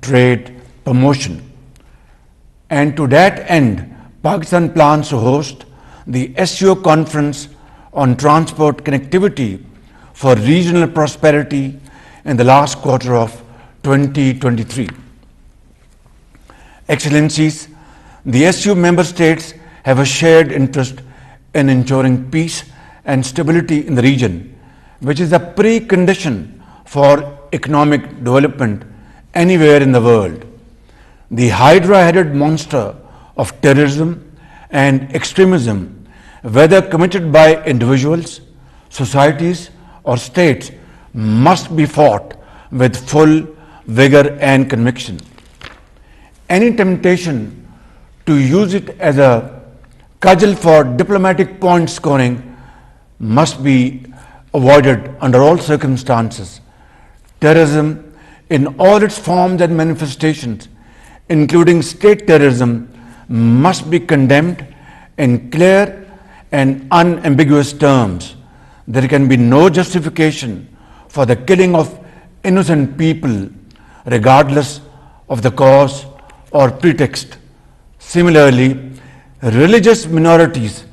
trade, promotion. And to that end, Pakistan plans to host the SCO conference on transport connectivity for regional prosperity in the last quarter of 2023. Excellencies, the SCO member states have a shared interest in ensuring peace and stability in the region, which is a precondition for economic development anywhere in the world. The hydra-headed monster of terrorism and extremism, whether committed by individuals, societies, or states, must be fought with full vigor and conviction. Any temptation to use it as a cudgel for diplomatic point scoring must be avoided under all circumstances. Terrorism in all its forms and manifestations, including state terrorism, must be condemned in clear and unambiguous terms. There can be no justification for the killing of innocent people, regardless of the cause or pretext. Similarly, religious minorities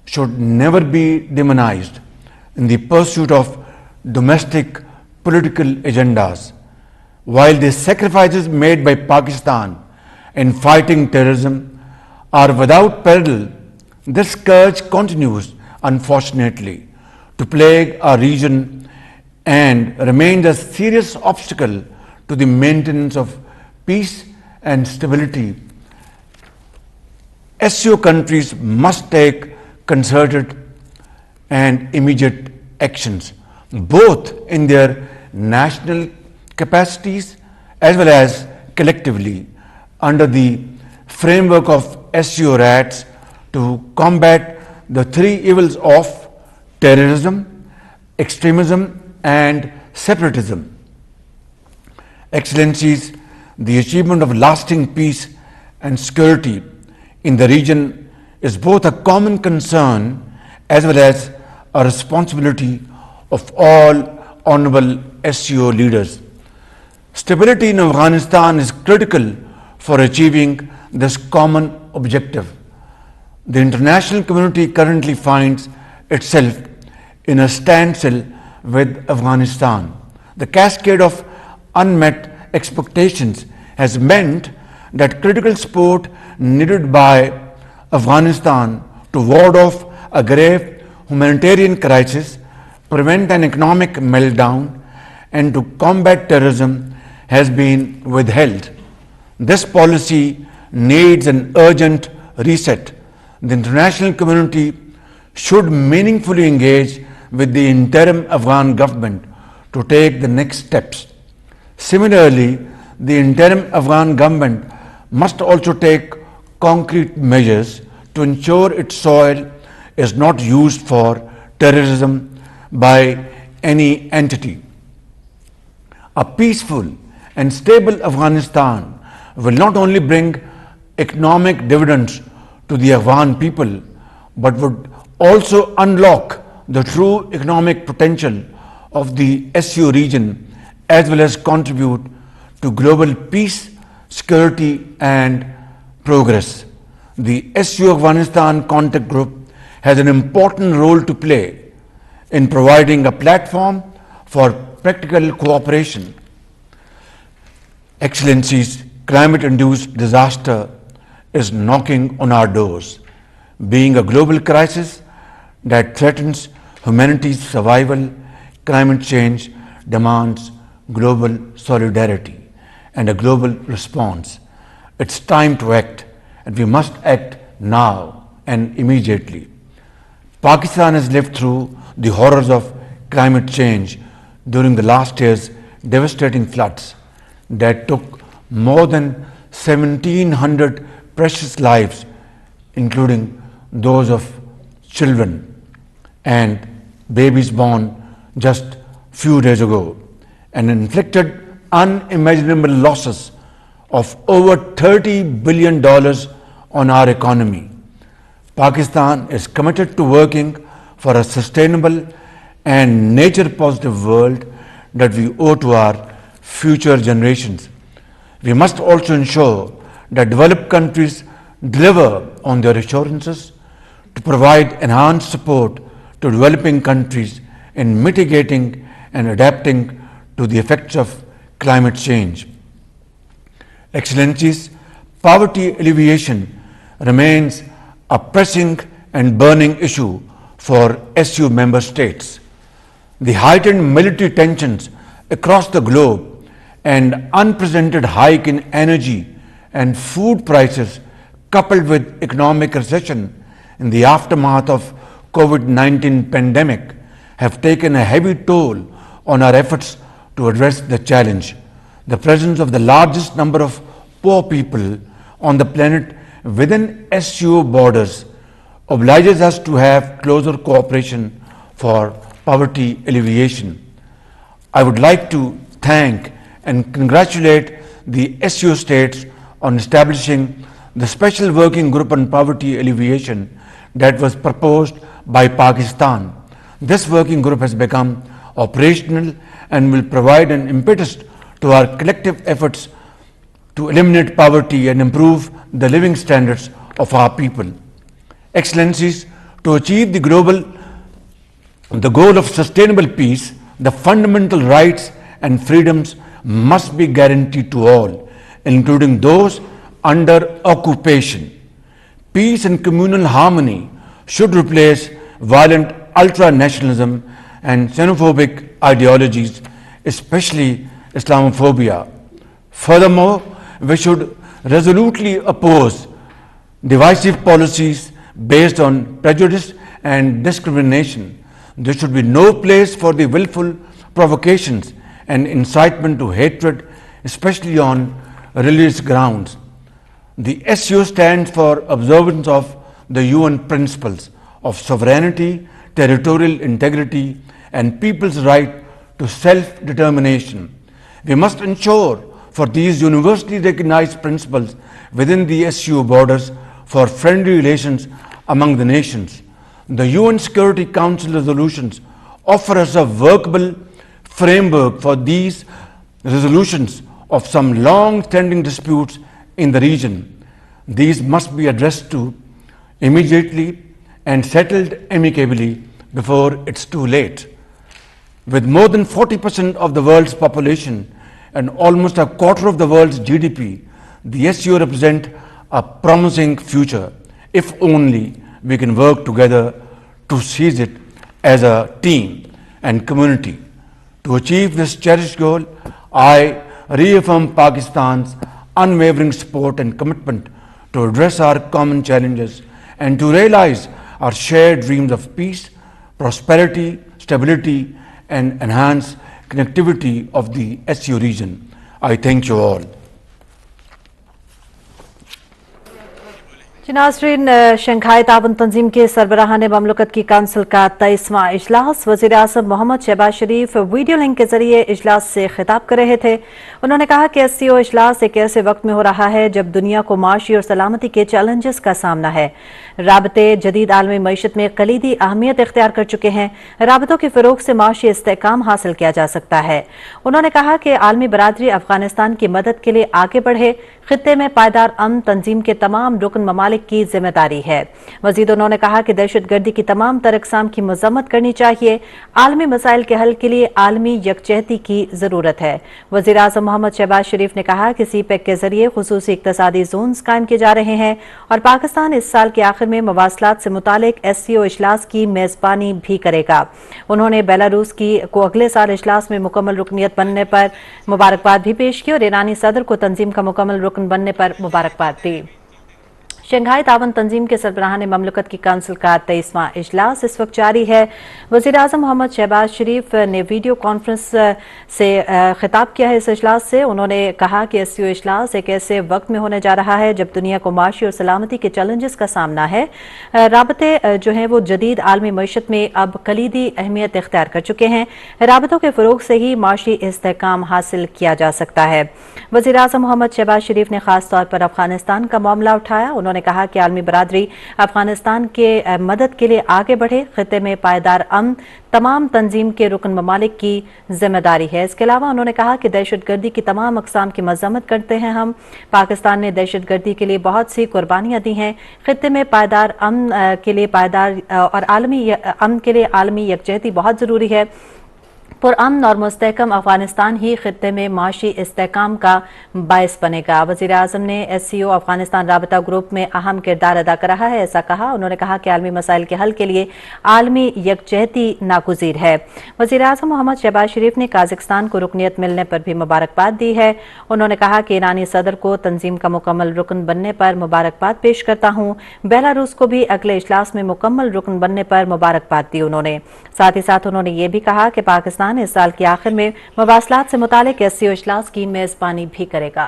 should never be demonized in the pursuit of domestic political agendas. While the sacrifices made by Pakistan in fighting terrorism are without parallel, this scourge continues, unfortunately, to plague our region and remains a serious obstacle to the maintenance of peace and stability. SCO countries must take concerted and immediate actions, both in their national capacities as well as collectively, under the framework of SCO RATS, to combat the three evils of terrorism, extremism, and separatism. Excellencies, the achievement of lasting peace and security in the region is both a common concern as well as a responsibility of all honorable SCO leaders. Stability in Afghanistan is critical for achieving this common objective. The international community currently finds itself in a standstill with Afghanistan. The cascade of unmet expectations has meant that critical support needed by Afghanistan to ward off a grave humanitarian crisis, prevent an economic meltdown, and to combat terrorism has been withheld. This policy needs an urgent reset. The international community should meaningfully engage with the interim Afghan government to take the next steps. Similarly, the interim Afghan government must also take concrete measures to ensure its soil is not used for terrorism by any entity. A peaceful and stable Afghanistan will not only bring economic dividends to the Afghan people, but would also unlock the true economic potential of the SCO region, as well as contribute to global peace, security, and progress. The SCO Afghanistan Contact Group has an important role to play in providing a platform for practical cooperation. Excellencies, climate-induced disaster is knocking on our doors. Being a global crisis that threatens humanity's survival, climate change demands global solidarity and a global response. It's time to act, and we must act now and immediately. Pakistan has lived through the horrors of climate change during the last year's devastating floods that took more than 1,700 precious lives, including those of children and babies born just few days ago, and inflicted unimaginable losses of over $30 billion on our economy. Pakistan is committed to working for a sustainable and nature-positive world that we owe to our future generations. We must also ensure that developed countries deliver on their assurances to provide enhanced support to developing countries in mitigating and adapting to the effects of climate change. Excellencies, poverty alleviation remains a pressing and burning issue for SU member states. The heightened military tensions across the globe and unprecedented hike in energy and food prices, coupled with economic recession in the aftermath of COVID-19 pandemic, have taken a heavy toll on our efforts to address the challenge. The presence of the largest number of poor people on the planet within SCO borders obliges us to have closer cooperation for poverty alleviation. I would like to thank and congratulate the SCO states on establishing the Special Working Group on Poverty Alleviation that was proposed by Pakistan. This working group has become operational and will provide an impetus to our collective efforts to eliminate poverty and improve the living standards of our people. Excellencies, to achieve the goal of sustainable peace, the fundamental rights and freedoms must be guaranteed to all, including those under occupation. Peace and communal harmony should replace violent ultra-nationalism and xenophobic ideologies, especially Islamophobia. Furthermore, we should resolutely oppose divisive policies based on prejudice and discrimination. There should be no place for the willful provocations and incitement to hatred, especially on religious grounds. The SCO stands for observance of the UN principles of sovereignty, territorial integrity, and people's right to self-determination. We must ensure for these universally recognized principles within the SCO borders for friendly relations among the nations. The UN Security Council resolutions offer us a workable framework for these resolutions of some long-standing disputes in the region. These must be addressed to immediately and settled amicably before it's too late. With more than 40% of the world's population and almost a quarter of the world's GDP, the SCO represents a promising future, if only we can work together to seize it as a team and community. To achieve this cherished goal, I reaffirm Pakistan's unwavering support and commitment to address our common challenges and to realize our shared dreams of peace, prosperity, stability, and enhanced connectivity of the SCO region. I thank you all. नाज़रीन, Shanghai ताउन तंजीम के सरबराहान ममलकत की council का 23वां इजलास वजीर आज़म मोहम्मद शहबाज शरीफ video link के जरिए इजलास से खिताब कर रहे थे। उन्होंने कहा कि SCO इजलास एक ऐसे वक्त में हो रहा है जब दुनिया को माशी और सलामती के चैलेंजेस का सामना है। राबते जदीद आलमी मईशत में कलीदी अहमियत इख्तियार कर चुके हैं। राबतों के फ़रोग से माशी इस्तेहकाम हासिल किया जा सकता है। उन्होंने कहा कि आलमी बरादरी अफगानिस्तान की मदद के लिए आगे बढ़े, खित्ते में पायदार अमन तंजीम के तमाम रुकन ममालिक की जिम्मेदारी है। मजीद उन्होंने कहा कि दहशतगर्दी की तमाम तर अक़साम की मज़म्मत करनी चाहिए। आलमी मसाइल के हल के लिए आलमी यकजहती की ज़रूरत है। वज़ीर आज़म मोहम्मद शहबाज शरीफ ने कहा कि CPEC के जरिए खुसूसी इक़्तिसादी जोन्स कायम किए जा रहे हैं और पाकिस्तान इस साल के आखिर में मवासलात से मुतालिक SCO इजलास की मेज़बानी भी करेगा। उन्होंने बेलारूस को अगले साल इजलास में मुकम्मल रुकनियत बनने पर मुबारकबाद भी पेश की और ईरानी सदर को तंजीम का मुकम्मल रुकन बनने पर मुबारकबाद दी। शंघाई ताउन तंजीम के सरबराहान ममलकत की काउंसिल का 23वां इजलास इस वक्त जारी है। वज़ीर आज़म मोहम्मद शहबाज शरीफ ने वीडियो कॉन्फ्रेंस से खिताब किया है इस इजलास से। उन्होंने कहा कि SCO इजलास एक ऐसे वक्त में होने जा रहा है जब दुनिया को माशी और सलामती के चैलेंजेस का सामना है। राबते जो हैं वो जदीद आलमी मईशत में अब कलीदी अहमियत इख्तियार कर चुके हैं। राबतों के फ़रोग से ही माशी इस्तेहकाम हासिल किया जा सकता है। वज़ीर आज़म मोहम्मद शहबाज शरीफ ने खास तौर पर अफगानिस्तान का मामला उठाया। उन्होंने نے کہا کہ عالمی برادری افغانستان کے مدد کے لیے آگے بڑھے، خطے میں پائیدار امن تمام تنظیم کے رکن ممالک کی ذمہ داری ہے۔ اس کے علاوہ انہوں نے کہا کہ دہشت گردی کی تمام اقسام کی مذمت کرتے ہیں ہم۔ پاکستان نے دہشت گردی کے لیے بہت سی قربانیاں دی ہیں۔ خطے میں پائیدار امن کے لیے امن کے لیے عالمی یکجہتی بہت ضروری ہے۔ پرامن اور مستحکم افغانستان ہی خطے میں معاشی استحکام کا باعث بنے گا۔ وزیر اعظم نے ایس سی او افغانستان رابطہ گروپ میں اہم کردار ادا کر رہا ہے، ایسا کہا۔ انہوں نے کہا کہ عالمی مسائل کے حل کے لیے عالمی یکجہتی ناگزیر ہے۔ وزیر اعظم محمد شہباز شریف نے قازقستان کو رکنیت ملنے پر بھی مبارکباد دی ہے۔ انہوں نے کہا کہ ایرانی صدر کو تنظیم کا مکمل رکن بننے پر مبارکباد پیش کرتا ہوں۔ بیلاروس کو بھی اگلے اجلاس میں مکمل رکن بننے پر مبارکباد دی انہوں نے۔ ساتھ ہی ساتھ انہوں نے یہ بھی کہا کہ پاکستان اس سال کے آخر میں مواصلات سے متعلق ایس سی او اجلاس کی میزبانی بھی کرے گا۔